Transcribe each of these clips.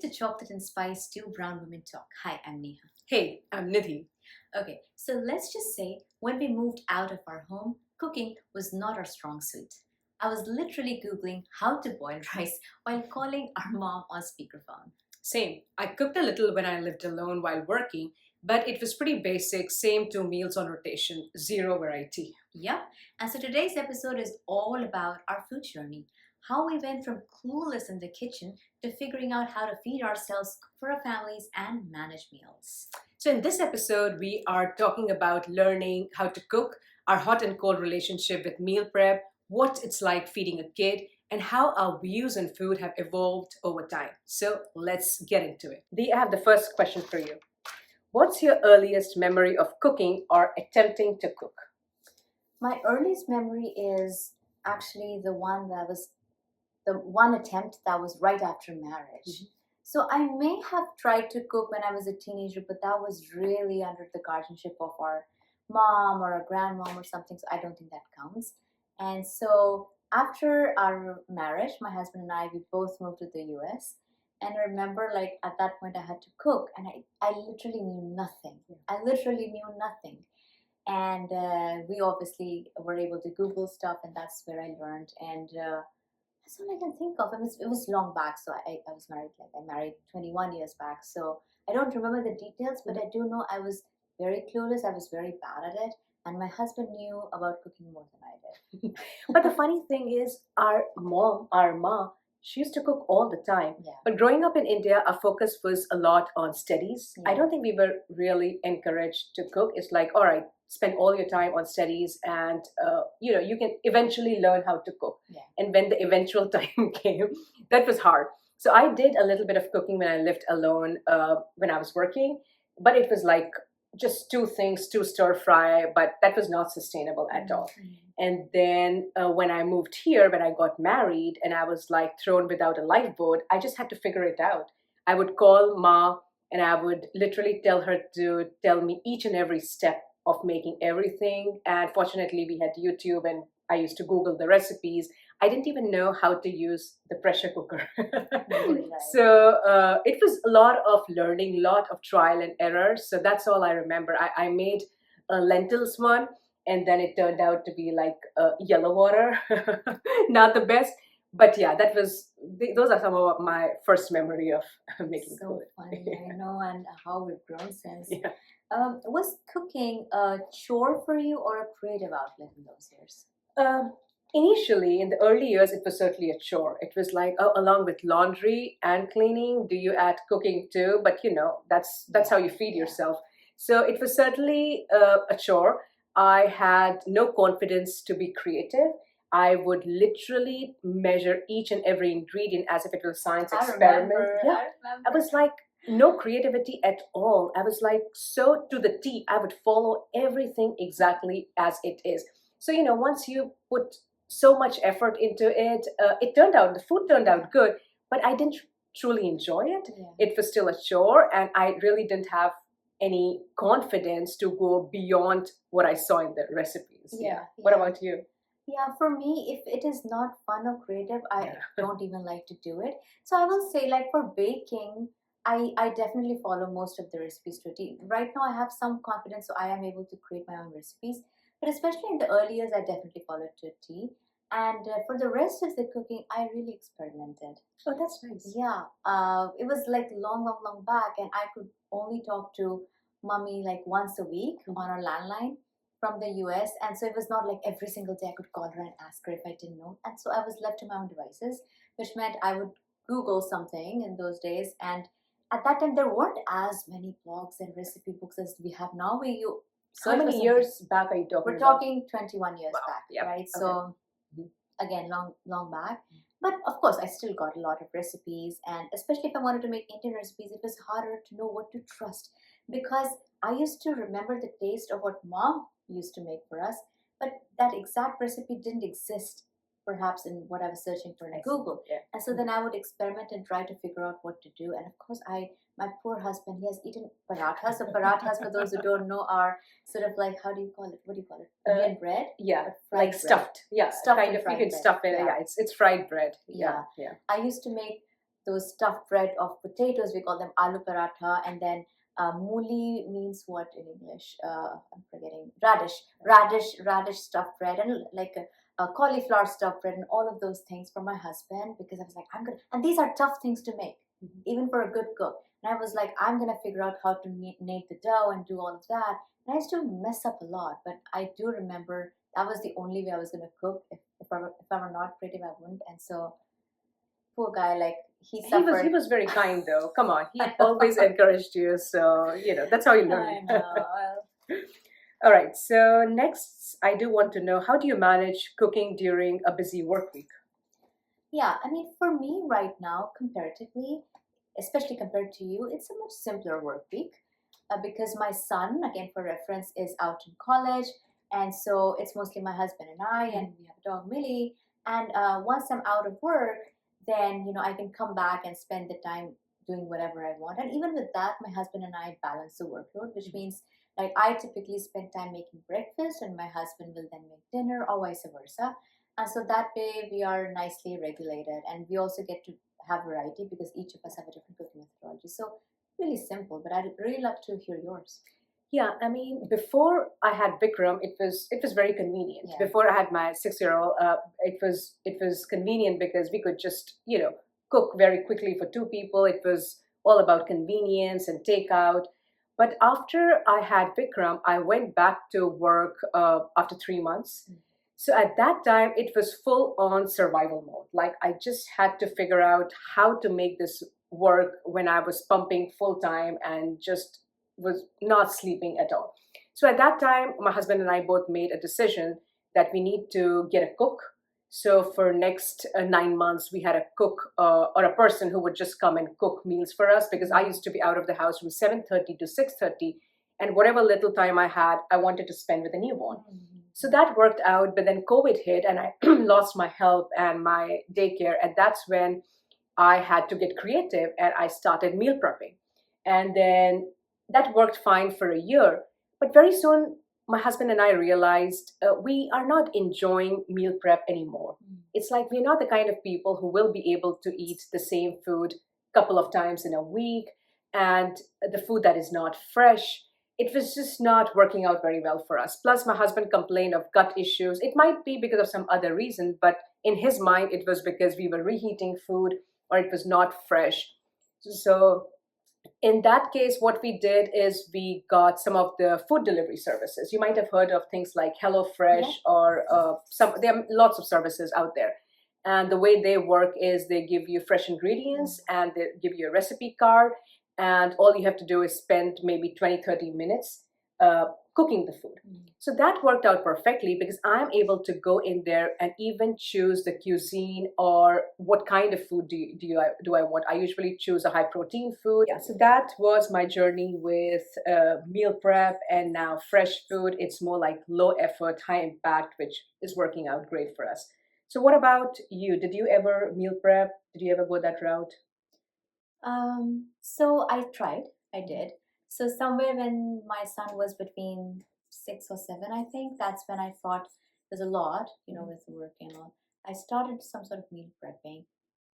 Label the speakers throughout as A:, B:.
A: to Chocolate and Spice Two Brown Women Talk. Hi, I'm Neha.
B: Hey, I'm Nidhi.
A: Okay, so let's just say when we moved out of our home, cooking was not our strong suit. I was literally Googling how to boil rice while calling our mom on speakerphone.
B: Same. I cooked a little when I lived alone while working, but it was pretty basic, same two meals on rotation, zero variety.
A: Yep, and so today's episode is all about our food journey. How we went from clueless in the kitchen to figuring out how to feed ourselves, cook for our families, and manage meals.
B: So, in this episode, we are talking about learning how to cook, our hot and cold relationship with meal prep, what it's like feeding a kid, and how our views on food have evolved over time. So, let's get into it. Dee, I have the first question for you. What's your earliest memory of cooking or attempting to cook?
A: My earliest memory is actually the one attempt that was right after marriage.
B: Mhm.
A: So I may have tried to cook when I was a teenager, but that was really under the guardianship of our mom or a grandmom or something. So I don't think that counts. And so after our marriage, my husband and I, we both moved to the US. And I remember, like, at that point, I had to cook, and I literally knew nothing. I literally knew nothing. And we obviously were able to Google stuff, and that's where I learned. And that's all I can think of. It was long back, so I was married, like I married 21 years back. So I don't remember the details, but I do know I was very clueless. I was very bad at it. And my husband knew about cooking more than I did.
B: But the funny thing is, our ma, she used to cook all the time.
A: Yeah.
B: But growing up in India, our focus was a lot on studies. I
A: Yeah.
B: don't think we were really encouraged to cook. It's like, all right, spend all your time on studies, and you can eventually learn how to cook.
A: Yeah.
B: And when the eventual time came, that was hard. So I did a little bit of cooking when I lived alone when I was working, but it was like just two things, two stir fry, but that was not sustainable at all. And then when I moved here, when I got married and I was like thrown without a lifeboat, I just had to figure it out. I would call Ma and I would literally tell her to tell me each and every step of making everything. And fortunately, we had YouTube and I used to Google the recipes. I didn't even know how to use the pressure cooker.
A: Right.
B: So it was a lot of learning, a lot of trial and error. So that's all I remember. I made a lentils one, and then it turned out to be like yellow water. Not the best. But yeah, those are some of my first memory of making
A: So
B: food.
A: funny, I know, and how we've grown since.
B: Yeah.
A: Was cooking a chore for you or a creative outlet in those years?
B: Um, Initially, in the early years, it was certainly a chore. It was like, oh, along with laundry and cleaning, do you add cooking too? But that's how you feed
A: Yeah.
B: yourself. So it was certainly a chore. I had no confidence to be creative. I would literally measure each and every ingredient as if it was a science experiment. Yeah.
A: I remember.
B: I was like, no creativity at all. I was like, so to the T, I would follow everything exactly as it is. So, once you put so much effort into it, the food turned out good, but I didn't truly enjoy it.
A: Yeah.
B: It was still a chore, and I really didn't have any confidence to go beyond what I saw in the recipes.
A: Yeah,
B: What
A: yeah.
B: about you?
A: Yeah, for me, if it is not fun or creative, I
B: Yeah.
A: don't even like to do it. So I will say, like for baking, I definitely follow most of the recipes to a T. Right now, I have some confidence, so I am able to create my own recipes. But especially in the early years, I definitely followed to a T. And for the rest of the cooking, I really experimented.
B: Oh, that's nice.
A: Yeah, it was like long, long, long back, and I could only talk to mommy like once a week on our landline from the US. And so it was not like every single day I could call her and ask her if I didn't know. And so I was left to my own devices, which meant I would Google something in those days. And at that time, there weren't as many blogs and recipe books as we have now.
B: How
A: search for
B: many
A: something.
B: years back are you talking
A: We're
B: about?
A: talking 21 years
B: Wow,
A: back,
B: yep,
A: right?
B: okay.
A: So again, long back. But of course, I still got a lot of recipes, and especially if I wanted to make Indian recipes, it was harder to know what to trust because I used to remember the taste of what mom used to make for us, but that exact recipe didn't exist perhaps in what I was searching for in
B: I see,
A: Google.
B: yeah.
A: And so then I would experiment and try to figure out what to do. And of course, my poor husband, he has eaten parathas. So parathas, for those who don't know, are sort of like, how do you call it? What do you call it? Indian bread?
B: Yeah,
A: But fried
B: like
A: bread.
B: stuffed. Yeah,
A: Stuffed
B: kind
A: and
B: of. You
A: fried
B: can
A: bread.
B: stuff it.
A: Yeah.
B: Yeah, it's fried bread.
A: Yeah.
B: Yeah.
A: I used to make those stuffed bread of potatoes. We call them aloo paratha, and then mooli means what in English? I'm forgetting. Radish stuffed bread, and like a cauliflower stuffed bread, and all of those things for my husband, because I was like, I'm gonna. And these are tough things to make, even for a good cook. And I was like, I'm gonna figure out how to knead the dough and do all of that. And I used to mess up a lot, but I do remember that was the only way I was gonna cook. If I were not creative, I wouldn't. And so poor guy, like he
B: He
A: suffered.
B: was very kind though. Come on, he
A: I
B: always
A: know.
B: encouraged you. So that's how you learn.
A: I know. Well,
B: All right. So next, I do want to know, how do you manage cooking during a busy work week?
A: yeah, I mean, for me right now, comparatively, especially compared to you, it's a much simpler work week because my son, again for reference, is out in college, and so it's mostly my husband and I, and we have a dog Millie. And once I'm out of work, then I can come back and spend the time doing whatever I want. And even with that, my husband and I balance the workload, which means like I typically spend time making breakfast, and my husband will then make dinner, or vice versa. And so that way we are nicely regulated, and we also get to have variety because each of us have a different cooking methodology. So really simple, but I'd really love to hear yours.
B: Yeah, I mean, before I had Bikram, it was very convenient.
A: Yeah.
B: Before I had my 6-year-old, it was convenient because we could just cook very quickly for two people. It was all about convenience and takeout. But after I had Bikram, I went back to work after 3 months. So at that time, it was full on survival mode. Like I just had to figure out how to make this work when I was pumping full time and just was not sleeping at all. So at that time, my husband and I both made a decision that we need to get a cook. So for next 9 months, we had a cook or a person who would just come and cook meals for us because I used to be out of the house from 7:30 to 6:30, and whatever little time I had, I wanted to spend with a newborn. So that worked out, but then COVID hit and I lost my help and my daycare, and that's when I had to get creative and I started meal prepping. And then that worked fine for a year. But very soon, my husband and I realized we are not enjoying meal prep anymore. It's like we're not the kind of people who will be able to eat the same food a couple of times in a week, and the food that is not fresh. It was just not working out very well for us. Plus, my husband complained of gut issues. It might be because of some other reason, but in his mind, it was because we were reheating food or it was not fresh. So in that case, what we did is we got some of the food delivery services. You might have heard of things like HelloFresh,
A: Yeah.
B: or some. There are lots of services out there, and the way they work is they give you fresh ingredients and they give you a recipe card, and all you have to do is spend maybe 20-30 minutes cooking the food. So that worked out perfectly because I'm able to go in there and even choose the cuisine or what kind of food do I want. I usually choose a high protein food. Yeah, so that was my journey with meal prep, and now fresh food. It's more like low effort, high impact, which is working out great for us. So what about you? Did you ever meal prep? Did you ever go that route?
A: So I tried, I did. So somewhere when my son was between 6 or 7, I think that's when I thought there's a lot, with work and all. I started some sort of meal prepping,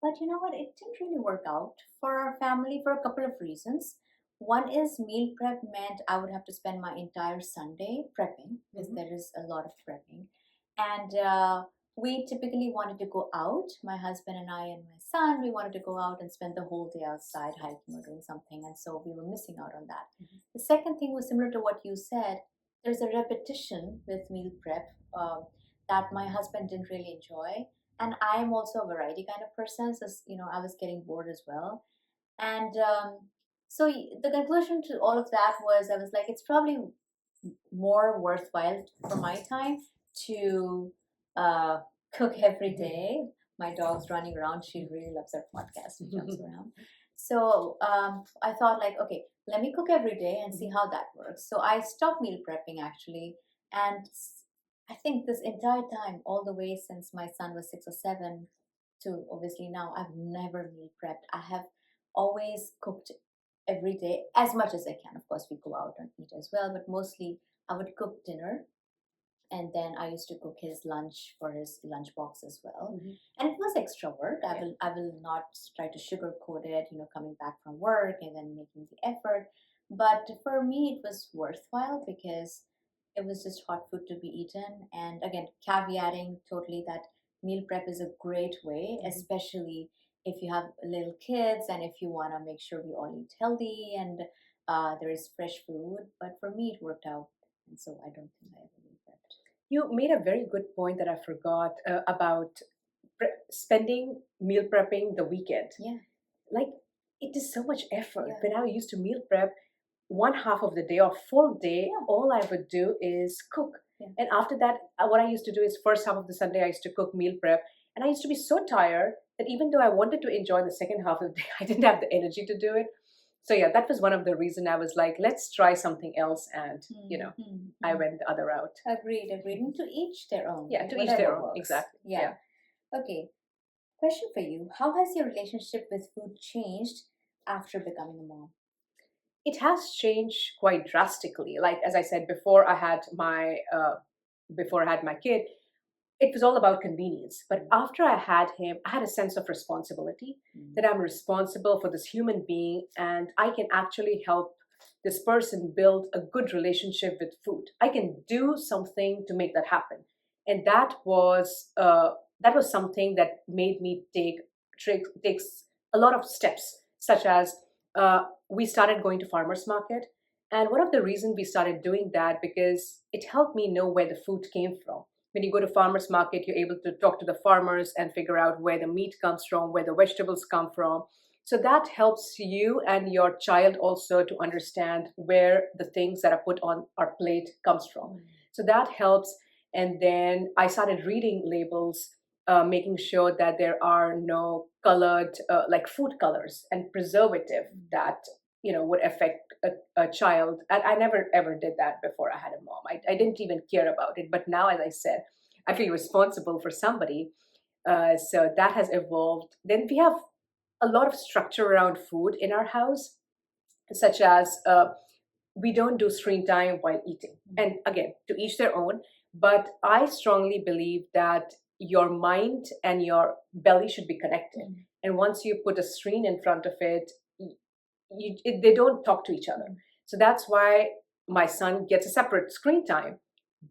A: but you know what? It didn't really work out for our family for a couple of reasons. One is meal prep meant I would have to spend my entire Sunday prepping because there is a lot of prepping, and we typically wanted to go out. My husband and I and my son, we wanted to go out and spend the whole day outside hiking or doing something, and so we were missing out on that. The second thing was similar to what you said. There's a repetition with meal prep that my husband didn't really enjoy, and I'm also a variety kind of person, so I was getting bored as well. And so the conclusion to all of that was I was like, it's probably more worthwhile for my time to uh, cook every day. My dog's running around. She really loves our podcast and jumps around. So I thought, like, okay, let me cook every day and see how that works. So I stopped meal prepping actually. And I think this entire time, all the way since my son was 6 or 7 to obviously now, I've never meal prepped. I have always cooked every day as much as I can. Of course, we go out and eat as well, but mostly I would cook dinner and then I used to cook his lunch for his lunchbox as well.
B: Mhm.
A: And it was extra work. I
B: Yeah.
A: will not try to sugarcoat it, coming back from work and then making the effort. But for me, it was worthwhile because it was just hot food to be eaten. And again, caveating totally that meal prep is a great way,
B: Mhm.
A: especially if you have little kids and if you want to make sure we all eat healthy and there is fresh food. But for me, it worked out. And so I don't think I ever meal prepped.
B: You made a very good point that I forgot about spending meal prepping the weekend.
A: Yeah.
B: Like, it is so much effort.
A: Yeah.
B: When I used to meal prep, one half of the day or full day,
A: Yeah.
B: all I would do is cook.
A: Yeah.
B: And after that, what I used to do is first half of the Sunday, I used to cook meal prep. And I used to be so tired that even though I wanted to enjoy the second half of the day, I didn't have the energy to do it. So yeah, that was one of the reason I was like, let's try something else. And, I went the other route.
A: Agreed, agreed. And to each their own.
B: Yeah,
A: right?
B: to each
A: Whatever
B: their own.
A: works.
B: Exactly.
A: Yeah. Okay. Question for you. How has your relationship with food changed after becoming a mom?
B: It has changed quite drastically. Like as I said before I had my kid, it was all about convenience. But after I had him, I had a sense of responsibility that I'm responsible for this human being and I can actually help this person build a good relationship with food. I can do something to make that happen. And that was something that made me takes a lot of steps, such as we started going to farmers market. And one of the reasons we started doing that because it helped me know where the food came from. When you go to farmers market, you're able to talk to the farmers and figure out where the meat comes from, where the vegetables come from. So that helps you and your child also to understand where the things that are put on our plate comes from. So that helps. And then I started reading labels, making sure that there are no colored, like food colors and preservative that would affect a child. And I never ever did that before I had a mom. I didn't even care about it. But now, as I said, I feel responsible for somebody. So that has evolved. Then we have a lot of structure around food in our house, such as we don't do screen time while eating. And again, to each their own. But I strongly believe that your mind and your belly should be connected. And once you put a screen in front of it, they don't talk to each other. So that's why my son gets a separate screen time,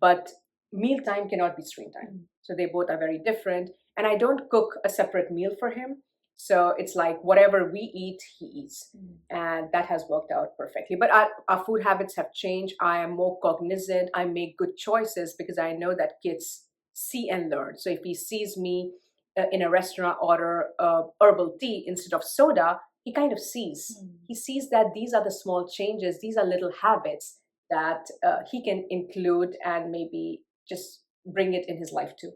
B: but meal time cannot be screen time. So they both are very different. And I don't cook a separate meal for him. So it's like whatever we eat, he eats. And that has worked out perfectly. But our food habits have changed. I am more cognizant. I make good choices because I know that kids see and learn. So if he sees me in a restaurant order herbal tea instead of soda, he kind of sees. He sees that these are the small changes, these are little habits that he can include and maybe just bring it in his life too.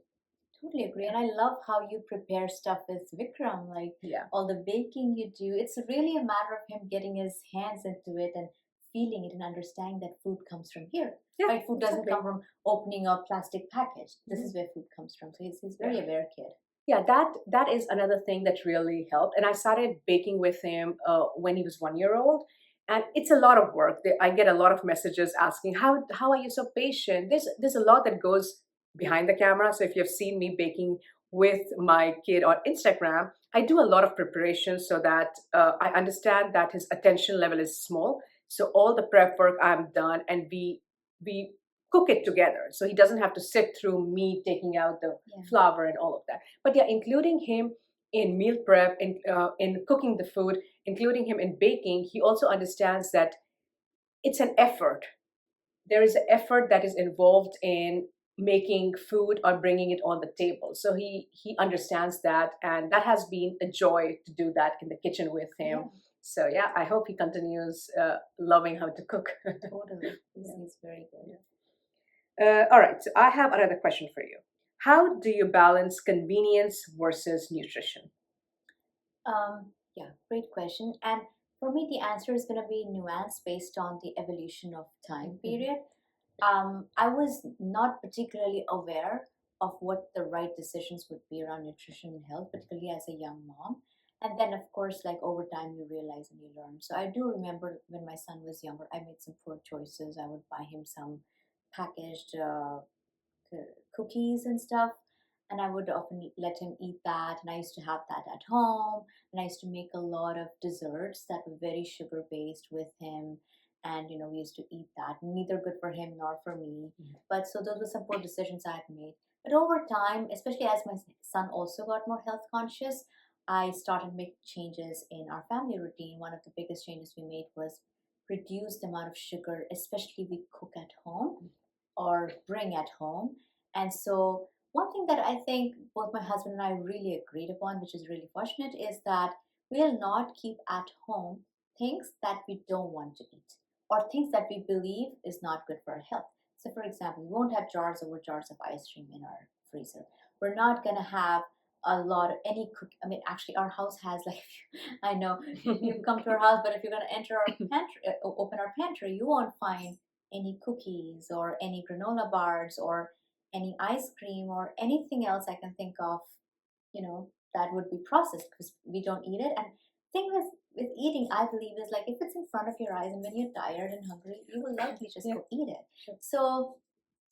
A: Totally agree. And I love how you prepare stuff with Vikram, like
B: Yeah.
A: all the baking you do. It's really a matter of him getting his hands into it and feeling it and understanding that food comes from here.
B: Yeah,
A: Right? Food doesn't
B: exactly.
A: come from opening a plastic package. This is where food comes from. So he's very aware kid.
B: Yeah, that is another thing that really helped. And I started baking with him when he was 1 year old. And it's a lot of work. I get a lot of messages asking, how are you so patient? There's a lot that goes behind the camera. So if you've seen me baking with my kid on Instagram, I do a lot of preparation so that I understand that his attention level is small. So all the prep work I'm done, and we cook it together. So he doesn't have to sit through me taking out the flour and all of that. But yeah, including him in meal prep, in cooking the food, including him in baking, he also understands that it's an effort. There is an effort that is involved in making food or bringing it on the table. So he understands that, and that has been a joy to do that in the kitchen with him.
A: Yeah.
B: So yeah, I hope he continues loving how to cook.
A: Totally. He's very good.
B: All right, so I have another question for you. How do you balance convenience versus nutrition?
A: Yeah, great question. And for me, the answer is going to be nuanced based on the evolution of time period. I was not particularly aware of what the right decisions would be around nutrition and health, particularly as a young mom. And then, of course, like over time, you realize and you learn. So I do remember when my son was younger, I made some poor choices. I would buy him some packaged cookies and stuff, and I would often let him eat that. And I used to have that at home, and I used to make a lot of desserts that were very sugar based with him. And we used to eat that. Neither good for him nor for me. But so those were some poor decisions I had made. But over time, especially as my son also got more health conscious, I started making changes in our family routine. One of the biggest changes we made was reduce the amount of sugar, especially we cook at home or bring at home. And so, one thing that I think both my husband and I really agreed upon, which is really fortunate, is that we'll not keep at home things that we don't want to eat or things that we believe is not good for our health. So, for example, we won't have jars over jars of ice cream in our freezer. We're not going to have a lot of any cook. I mean, actually, our house has like, I know you come to our house, but if you're going to enter our pantry, open our pantry, you won't find any cookies or any granola bars or any ice cream or anything else I can think of, that would be processed because we don't eat it. And thing with eating, I believe, is like if it's in front of your eyes and when you're tired and hungry, you will likely just go eat it. So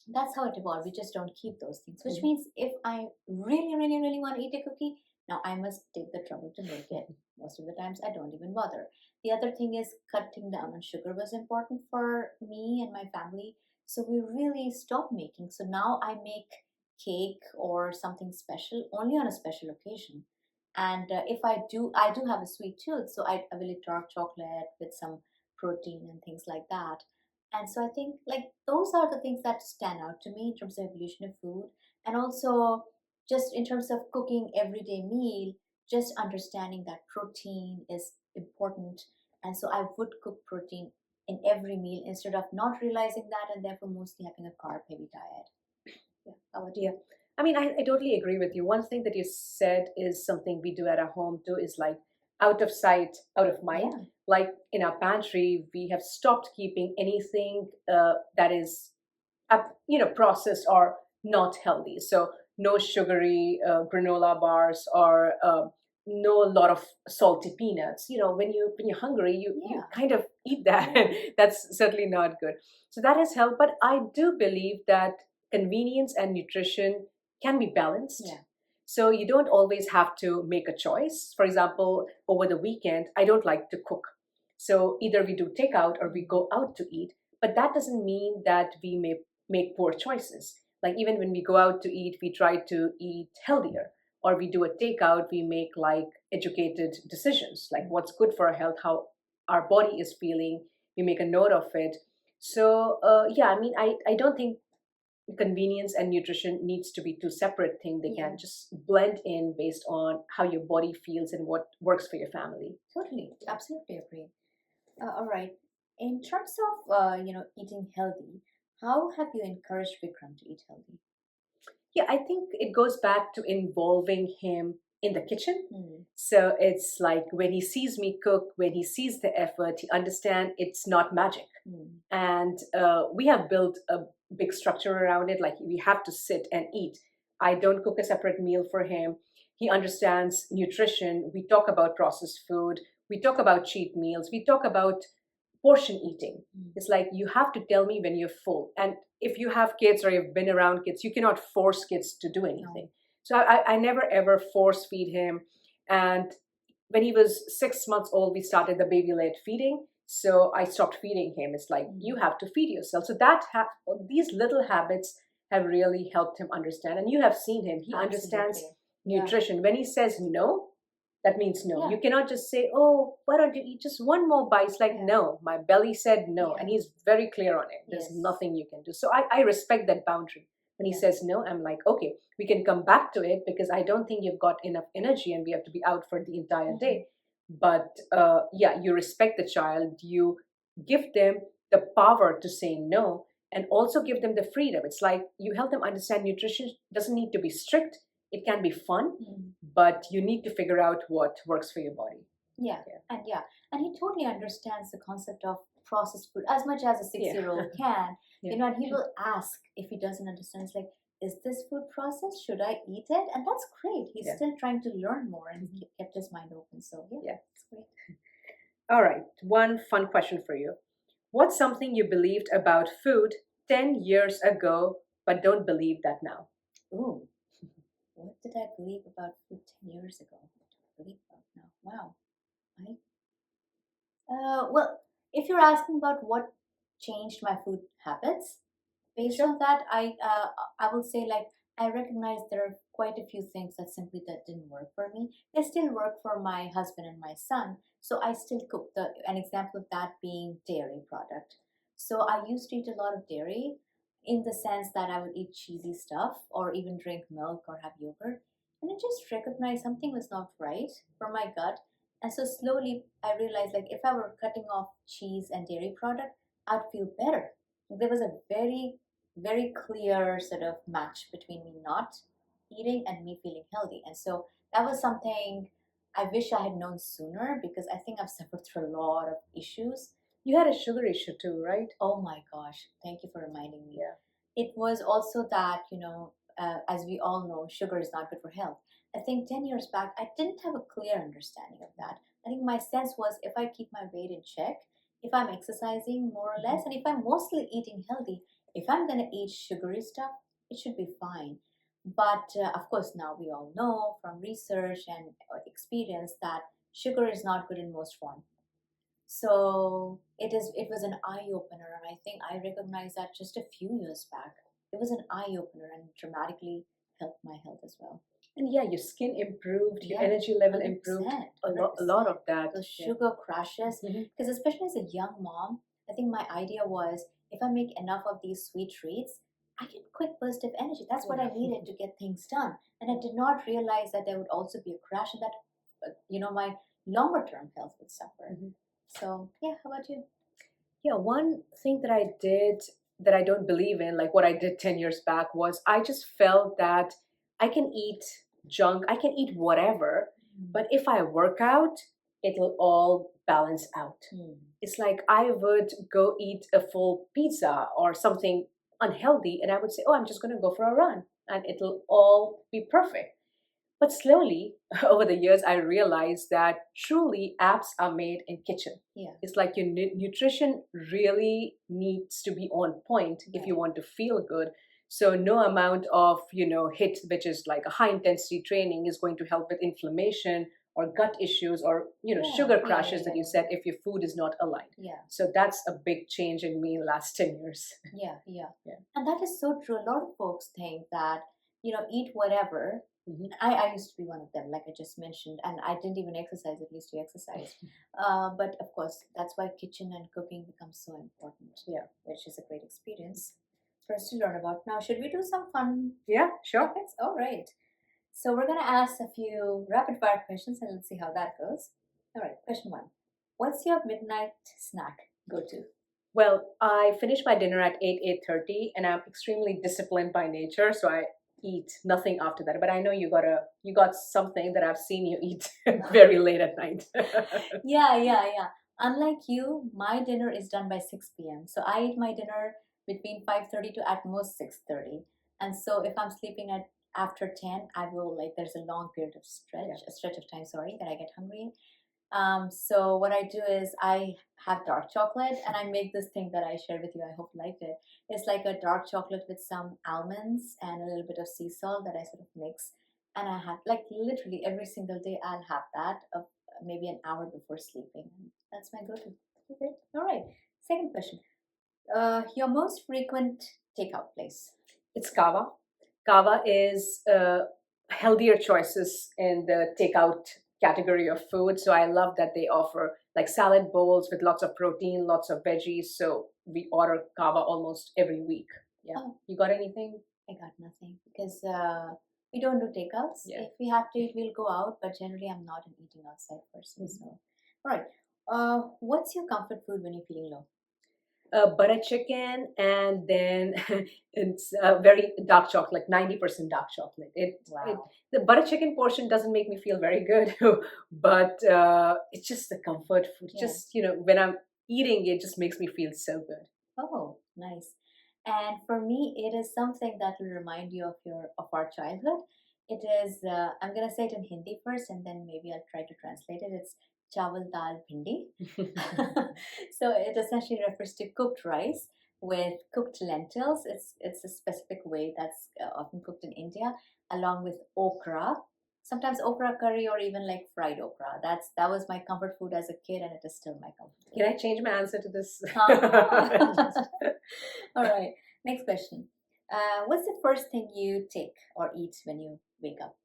A: that's how it evolved. We just don't keep those things, which means if I really, really, really want to eat a cookie, now I must take the trouble to make it. Most of the times, I don't even bother. The other thing is cutting down on sugar was important for me and my family. So we really stopped making. So now I make cake or something special only on a special occasion. And if I do have a sweet tooth, so I will eat dark chocolate with some protein and things like that. And so I think like those are the things that stand out to me in terms of evolution of food. And also just in terms of cooking everyday meal, just understanding that protein is important. And so I would cook protein in every meal instead of not realizing that and therefore mostly having a carb heavy diet. Yeah. How about
B: Yeah.
A: you?
B: I mean, I totally agree with you. One thing that you said is something we do at our home too is like out of sight, out of mind.
A: Yeah.
B: Like in our pantry, we have stopped keeping anything that is, processed or not healthy. So no sugary granola bars or no lot of salty peanuts. When you're hungry, you
A: Yeah.
B: kind of eat that.
A: Yeah.
B: That's certainly not good. So that has helped. But I do believe that convenience and nutrition can be balanced.
A: Yeah.
B: So you don't always have to make a choice. For example, over the weekend, I don't like to cook. So either we do takeout or we go out to eat. But that doesn't mean that we may make poor choices. Like even when we go out to eat, we try to eat healthier. Or we do a takeout, we make like educated decisions, like what's good for our health, how our body is feeling. We make a note of it. So yeah, I mean, I don't think convenience and nutrition needs to be two separate things. They
A: Yeah.
B: can just blend in based on how your body feels and what works for your family.
A: Totally. Absolutely agree. All right. In terms of eating healthy, how have you encouraged Vikram to eat healthy?
B: Yeah, I think it goes back to involving him in the kitchen.
A: Mm.
B: So it's like when he sees me cook, when he sees the effort, he understands it's not magic.
A: Mm.
B: And we have built a big structure around it. Like we have to sit and eat. I don't cook a separate meal for him. He understands nutrition. We talk about processed food. We talk about cheat meals. We talk about portion eating.
A: Mm.
B: It's like you have to tell me when you're full. And if you have kids or you've been around kids, you cannot force kids to do anything. So I never ever force feed him. And when he was 6 months old, we started the baby led feeding. So I stopped feeding him. It's like you have to feed yourself. So these little habits have really helped him understand. And you have seen him; he understands
A: Absolutely. Yeah.
B: nutrition. When he says no, that means no.
A: Yeah.
B: You cannot just say, "Oh, why don't you eat just one more bite?" It's like,
A: Yeah.
B: no, my belly said no,
A: Yeah.
B: and he's very clear on it. There's
A: Yes.
B: nothing you can do. So I respect that boundary. When he
A: Yeah.
B: says no, I'm like, okay, we can come back to it because I don't think you've got enough energy and we have to be out for the entire day. But yeah, you respect the child, you give them the power to say no, and also give them the freedom. It's like you help them understand nutrition doesn't need to be strict, it can be fun,
A: Mm.
B: but you need to figure out what works for your body.
A: Yeah.
B: Yeah.
A: And he totally understands the concept of processed food as much as a 6-year-old can.
B: Yeah.
A: And he will ask if he doesn't understand. It's like, is this food processed? Should I eat it? And that's great. He's
B: Yeah.
A: still trying to learn more and kept his mind open. So
B: Yeah.
A: it's great.
B: All right, one fun question for you. What's something you believed about food 10 years ago but don't believe that now.
A: Ooh, what did I believe about food 10 years ago? What do I believe about now? Wow. I well, if you're asking about what changed my food habits, based
B: Sure.
A: on that, I will say, like, I recognize there are quite a few things that simply that didn't work for me. They still work for my husband and my son, so I still cook. An example of that being dairy product. So I used to eat a lot of dairy, in the sense that I would eat cheesy stuff or even drink milk or have yogurt, and I just recognized something was not right for my gut. And so slowly I realized, like, if I were cutting off cheese and dairy product, I'd feel better. There was a very clear sort of match between me not eating and me feeling healthy. And so that was something I wish I had known sooner, because I think I've suffered through a lot of issues.
B: You had a sugar issue too, right?
A: Oh my gosh, thank you for reminding me.
B: Yeah.
A: It was also that, as we all know, sugar is not good for health. I think 10 years back, I didn't have a clear understanding of that. I think my sense was, if I keep my weight in check, if I'm exercising more or less, and if I'm mostly eating healthy, if I'm going to eat sugary stuff, it should be fine. But of course, now we all know from research and experience that sugar is not good in most forms. So it was an eye opener, and I think I recognized that just a few years back. It was an eye opener and dramatically helped my health as well.
B: And yeah, your skin improved, your
A: Yeah,
B: energy level improved,
A: 100%,
B: a lot
A: 100%.
B: of that.
A: Those
B: Yeah.
A: sugar crashes,
B: Mhm.
A: because especially as a young mom, I think my idea was, if I make enough of these sweet treats, I get a quick burst of energy. That's what I
B: Yeah.
A: needed to get things done. And I did not realize that there would also be a crash, and that, my longer term health would suffer.
B: Mhm.
A: So, yeah, how about you?
B: Yeah, one thing that I did that I don't believe in, like what I did 10 years back, was I just felt that I can eat junk, I can eat whatever, but if I work out, it'll all balance out.
A: Mm.
B: It's like I would go eat a full pizza or something unhealthy, and I would say, oh, I'm just going to go for a run, and it'll all be perfect. But slowly, over the years, I realized that truly apps are made in kitchen.
A: Yeah.
B: It's like your nutrition really needs to be on point if you
A: Right.
B: want to feel good. So no amount of, hit, which is like a high intensity training, is going to help with inflammation or gut issues or,
A: Yeah.
B: sugar
A: Yeah. Yeah.
B: crashes that
A: Yeah.
B: you said if your food is not aligned.
A: Yeah.
B: So that's a big change in me in the last 10 years.
A: Yeah. Yeah.
B: Yeah.
A: And that is so true. A lot of folks think that, eat whatever.
B: Mhm.
A: I used to be one of them, like I just mentioned, and I didn't even exercise. I used to exercise. But of course, that's why kitchen and cooking becomes so important.
B: Yeah.
A: Which is a great experience for us to learn about. Now, should we do some fun
B: Yeah, sure.
A: topics? All right. So we're going to ask a few rapid fire questions, and let's see how that goes. All right. Question one: what's your midnight snack go to?
B: Well, I finish my dinner at 8:30, and I'm extremely disciplined by nature, so I eat nothing after that. But I know you got something that I've seen you eat very late at night.
A: Yeah. Unlike you, my dinner is done by 6 p.m. So I eat my dinner between 5:30 to at most 6:30. And so if I'm sleeping at after 10, I will, like, there's a long period of
B: Yeah.
A: a stretch of time, sorry, that I get hungry. So what I do is I have dark chocolate, and I make this thing that I shared with you. I hope you liked it. It's like a dark chocolate with some almonds and a little bit of sea salt that I sort of mix. And I have, like, literally every single day I'll have that maybe an hour before sleeping. That's my go-to. Okay. All right. Second question. Your most frequent takeout place.
B: It's kava. Kava is healthier choices in the takeout category of food. So I love that they offer like salad bowls with lots of protein, lots of veggies. So we order kava almost every week. Yeah.
A: Oh,
B: You got anything?
A: I got nothing, because we don't do takeouts.
B: Yeah.
A: If we have to eat, we'll go out, but generally I'm not an eating outside person.
B: Mhm.
A: So, all right. What's your comfort food when you're feeling low?
B: Butter chicken, and then it's very dark chocolate, 90% dark chocolate.
A: Wow.
B: The butter chicken portion doesn't make me feel very good, but it's just the comfort food.
A: Yeah.
B: Just, when I'm eating, it just makes me feel so good.
A: Oh, nice. And for me, it is something that will remind you of our childhood. It is, I'm gonna say it in Hindi first, and then maybe I'll try to translate it. It's chawal dal bhindi. So it essentially refers to cooked rice with cooked lentils. It's a specific way that's often cooked in India, along with okra. Sometimes okra curry or even like fried okra. That was my comfort food as a kid, and it is still my comfort food.
B: Can I change my answer to this?
A: Ah. All right. Next question. What's the first thing you take or eat when you wake up?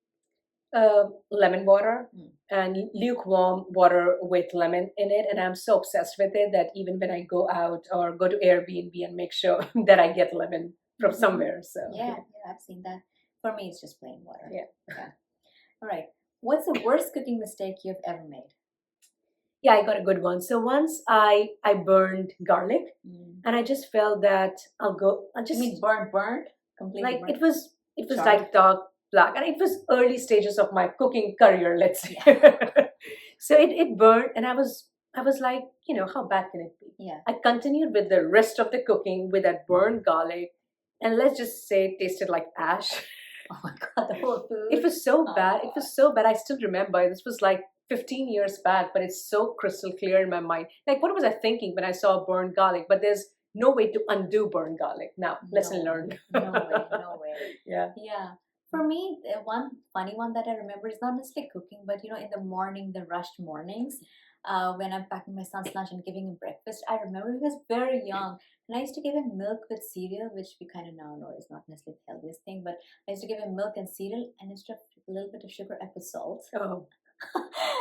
B: Lemon water
A: Hmm.
B: and lukewarm water with lemon in it. And I'm so obsessed with it that even when I go out or go to Airbnb and make sure that I get lemon from
A: Mhm.
B: somewhere. So,
A: Yeah, I've seen that. For me, it's just plain water.
B: yeah.
A: Yeah. All right. What's the worst cooking mistake you've ever made?
B: Yeah, I got a good one. So once I burned garlic
A: Mm.
B: and I just felt that I'll
A: You
B: just
A: mean burnt? Completely
B: like
A: burnt?
B: it was
A: Charred?
B: like dark black and it was early stages of my cooking career, let's say.
A: Yeah.
B: So it burned and I was like, you know, how bad can it be?
A: Yeah.
B: I continued with the rest of the cooking with that burned garlic and let's just say it tasted like ash.
A: Oh my God, the whole food.
B: It was so
A: Oh
B: bad. It
A: God.
B: was so bad. I still remember. This was like 15 years back, but it's so crystal clear in my mind. Like, what was I thinking when I saw burned garlic? But there's no way to undo burned garlic. Now, lesson
A: No,
B: learned.
A: no way, no way.
B: Yeah.
A: Yeah. For me, one funny one that I remember is not necessarily cooking, but in the morning, the rushed mornings, when I'm packing my son's lunch and giving him breakfast, I remember he was very young, and I used to give him milk with cereal, which we kind of now know is not necessarily the healthiest thing, but I used to give him milk and cereal, and instead of a little bit of sugar, I put salt.
B: Oh,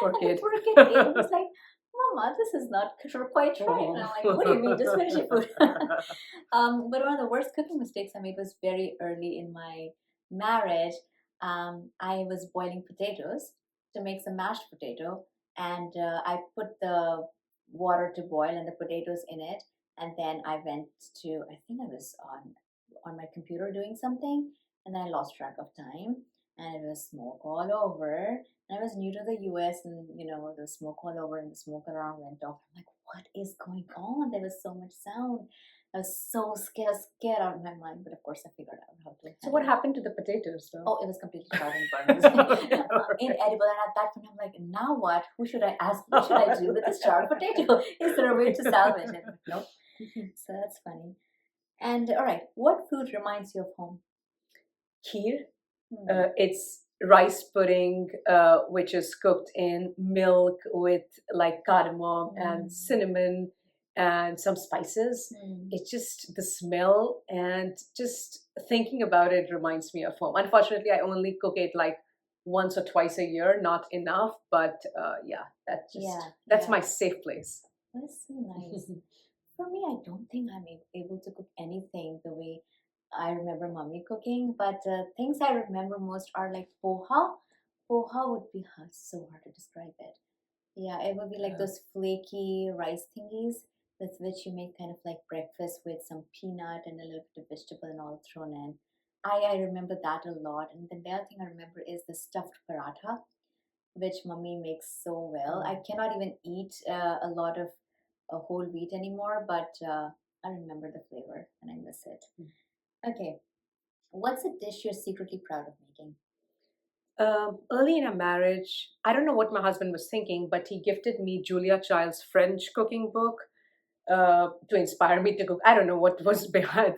B: poor
A: And the
B: kid.
A: poor kid ate and was like, Mama, this is not quite right. And I'm like, what do you mean? Just finish your food. But one of the worst cooking mistakes I made was very early in my marriage. I was boiling potatoes to make some mashed potato, and I put the water to boil and the potatoes in it, and then I went to, I think I was on my computer doing something, and then I lost track of time, and it was smoke all over. And I was new to the US, and the smoke all over and the smoke alarm went off. I'm like, what is going on? There was so much sound. I was so scared out of my mind. But of course, I figured out how to.
B: So, what happened to the potatoes, though?
A: Oh, it was completely charred and burned. It was inedible. And at that point, I'm like, now what? Who should I ask? What should I do with this charred potato? Is there a way to salvage it? Nope. So that's funny. And all right, what food reminds you of home?
B: Kheer.
A: Hmm.
B: It's rice pudding, which is cooked in milk with like cardamom and cinnamon and some spices.
A: Hmm.
B: It's just the smell and just thinking about it reminds me of home. Unfortunately, I only cook it like once or twice a year, not enough. But yeah, that's
A: Yeah.
B: my safe place.
A: That's so nice. For me, I don't think I'm able to cook anything the way I remember mommy cooking, but things I remember most are like poha. Poha would be hard, so hard to describe it. Yeah, it would be like
B: Yeah.
A: those flaky rice thingies with which you make kind of like breakfast with some peanut and a little bit of vegetable and all thrown in. I remember that a lot. And the other thing I remember is the stuffed paratha, which mummy makes so well. I cannot even eat a lot of whole wheat anymore, but I remember the flavor and I miss it. Okay, what's a dish you're secretly proud of making?
B: Early in our marriage, I don't know what my husband was thinking, but he gifted me Julia Child's French cooking book to inspire me to cook. I don't know what was behind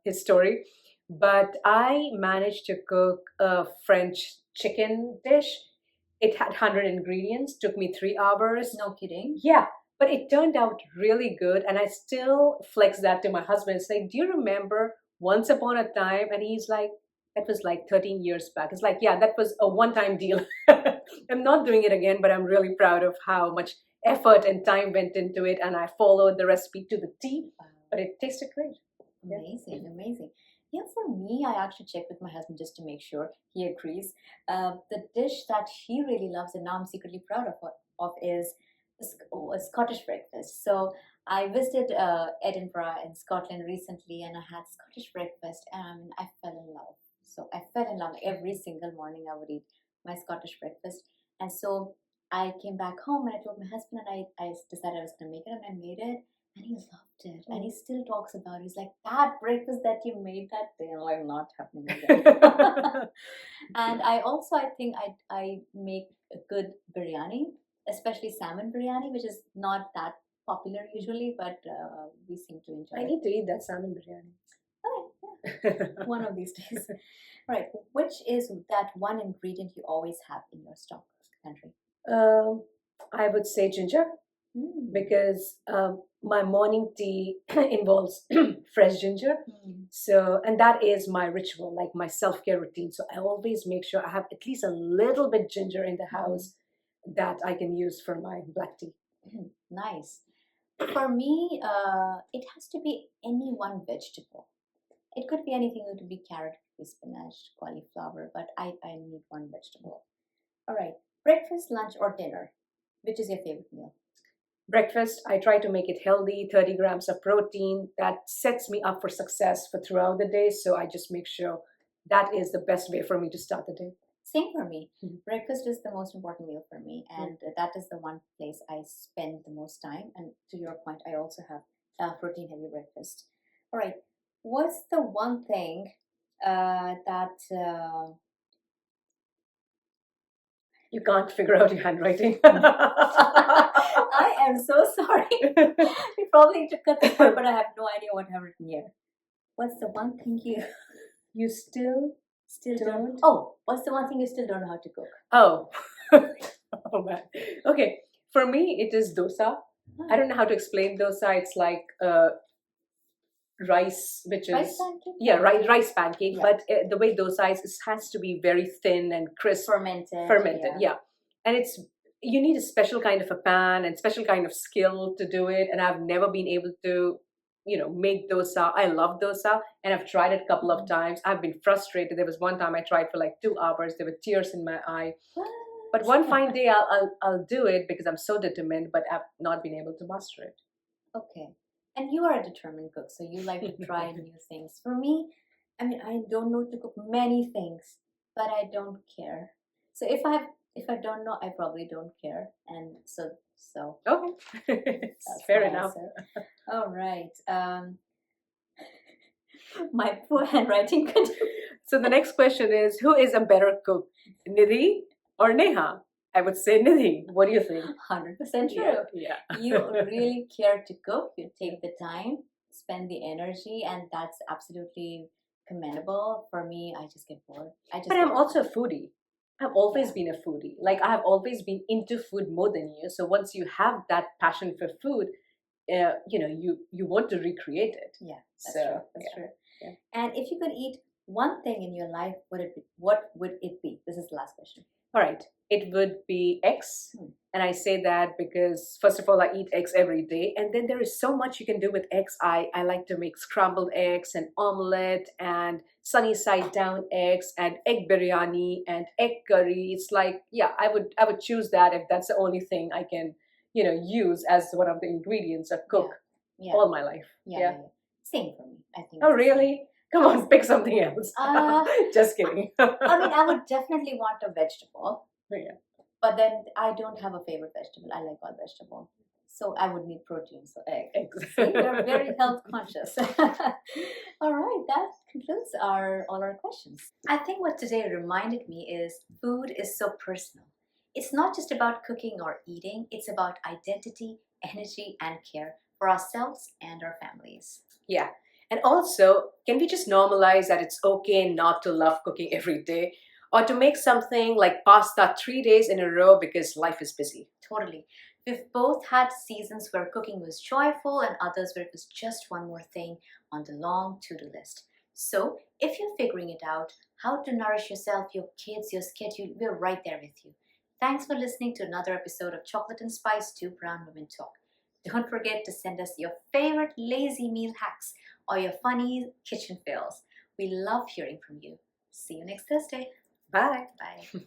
B: his story, but I managed to cook a French chicken dish. It had 100 ingredients, took me 3 hours.
A: No kidding.
B: Yeah, but it turned out really good. And I still flex that to my husband. It's like, do you remember once upon a time? And he's like, that was like 13 years back. It's like, yeah, that was a one time deal. I'm not doing it again, but I'm really proud of how much effort and time went into it. And I followed the recipe to the T, but it tasted great. Yeah.
A: Amazing, amazing. Yeah, for me, I actually checked with my husband just to make sure he agrees. The dish that he really loves and now I'm secretly proud of is a Scottish breakfast. So I visited Edinburgh in Scotland recently and I had Scottish breakfast and I fell in love. So I fell in love every single morning. I would eat my Scottish breakfast. And so I came back home and I told my husband and I decided I was going to make it and I made it and he loved it. And he still talks about it. He's like, that breakfast that you made that day, I'm like, not happening again. And I think I make a good biryani, especially salmon biryani, which is not that popular usually, but we seem to enjoy
B: I
A: it.
B: need to eat that salmon biryani.
A: Okay, yeah, one of these days. Right. Which is that one ingredient you always have in your stock, Henry?
B: Um, I would say ginger
A: Mm.
B: because my morning tea involves fresh ginger.
A: Mm.
B: So, and that is my ritual, like my self care routine. So, I always make sure I have at least a little bit ginger in the house that I can use for my black tea.
A: Nice. For me, it has to be any one vegetable. It could be anything. It could be carrot, it could be spinach, cauliflower, but I need one vegetable. All right. Breakfast, lunch, or dinner? Which is your favorite meal?
B: Breakfast, I try to make it healthy, 30 grams of protein. That sets me up for success for throughout the day. So, I just make sure that is the best way for me to start the day.
A: Same for me.
B: Mhm.
A: Breakfast is the most important meal for me, and that is the one place I spend the most time. And to your point, I also have a protein heavy breakfast. All right. What's the one thing that
B: You can't figure out your handwriting.
A: I am so sorry. We probably need to cut this part, but I have no idea what I've written here. What's the one thing
B: You still
A: still don't?
B: don't?
A: Oh, what's the one thing you still don't know how to cook?
B: Oh. Oh man. Okay. For me, it is dosa. I don't know how to explain dosa. It's like rice, which
A: Rice
B: is
A: pancake?
B: yeah, rice pancake.
A: Yeah.
B: But the way dosa is, it has to be very thin and crisp,
A: Fermented.
B: fermented. Yeah, and it's you need a special kind of a pan and special kind of skill to do it. And I've never been able to, make dosa. I love dosa, and I've tried it a couple of times. I've been frustrated. There was one time I tried for like 2 hours. There were tears in my eye. But one fine day I'll do it because I'm so determined. But I've not been able to master it.
A: Okay. And you are a determined cook, so you like to try new things. For me, I mean, I don't know to cook many things, but I don't care. So if I don't know, I probably don't care. And so
B: Okay,
A: that's
B: fair
A: my
B: enough.
A: answer. All right. My poor handwriting could.
B: So the next question is, who is a better cook, Nidhi or Neha? I would say Nidhi. What do you think?
A: 100% true.
B: Yeah.
A: You really care to cook, you take the time, spend the energy, and that's absolutely commendable. For me, I just get bored.
B: But I'm
A: get
B: also a
A: bored.
B: foodie. I've always been a foodie. Like I have always been into food more than you. So once you have that passion for food, you want to recreate it.
A: Yeah, that's
B: So,
A: true. That's
B: yeah.
A: true.
B: Yeah.
A: And if you could eat one thing in your life, what would it be? This is the last question.
B: All right. It would be eggs.
A: Hmm.
B: And I say that because, first of all, I eat eggs every day. And then there is so much you can do with eggs. I like to make scrambled eggs and omelette and sunny side down eggs and egg biryani and egg curry. It's like, yeah, I would choose that if that's the only thing I can, use as one of the ingredients or cook
A: Yeah.
B: all my life.
A: Yeah. Same for me. I think.
B: Oh,
A: it's the same.
B: really? Come on, pick something else. Just kidding.
A: I mean, I would definitely want a vegetable.
B: Yeah.
A: But then I don't have a favorite vegetable. I like all vegetable. So I would need protein. So eggs. See, we're very health conscious. All right, that concludes all our questions. I think what today reminded me is food is so personal. It's not just about cooking or eating, it's about identity, energy, and care for ourselves and our families.
B: Yeah. And also, can we just normalize that it's okay not to love cooking every day or to make something like pasta 3 days in a row because life is busy?
A: Totally. We've both had seasons where cooking was joyful and others where it was just one more thing on the long to-do list. So, if you're figuring it out, how to nourish yourself, your kids, your schedule, we're right there with you. Thanks for listening to another episode of Chocolate and Spice 2 Brown Women Talk. Don't forget to send us your favorite lazy meal hacks or your funny kitchen fails. We love hearing from you. See you next Thursday.
B: Bye.
A: Bye.